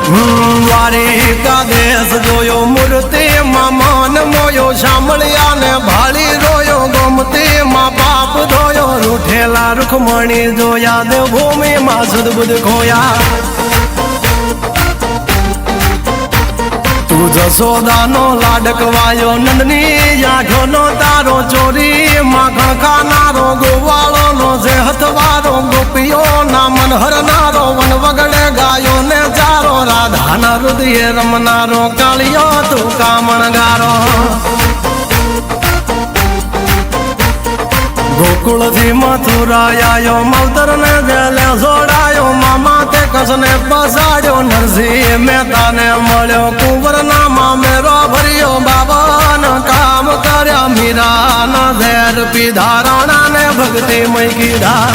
દ્વારિકા દેશ જોયો મૂર્તિ માં મન મોયો સાંભળ્યા ને ભાળી રોયો ગમતી માં પાપ ધોયો રૂઠેલા રૂખમણી જોયા દેવભૂમિ માં સદબુદ્ધ ખોયા તું જશોદાનો લાડકવાયો નંદની આંખોનો તારો ચોરી માખણ ખાનારો ગોવાળો નો જે હથવારો ગોપીઓ ના મન હરનારો વન વગડે ગાયો ને ચારો રાધાના હૃદય રમનારો કાળિયો તું કામણગારો ગોકુળ થી મથુરા આયો માવતર ને જેલે જોડાયો મામા તે કસને બસાડ્યો નરસિંહ મહેતા ને મળ્યો કુંવર ના મામેરો ભર્યો બાબા કામ કર્યા મીરા ના ઝેર પીધા રાણા ને ભક્તિ મય કીધા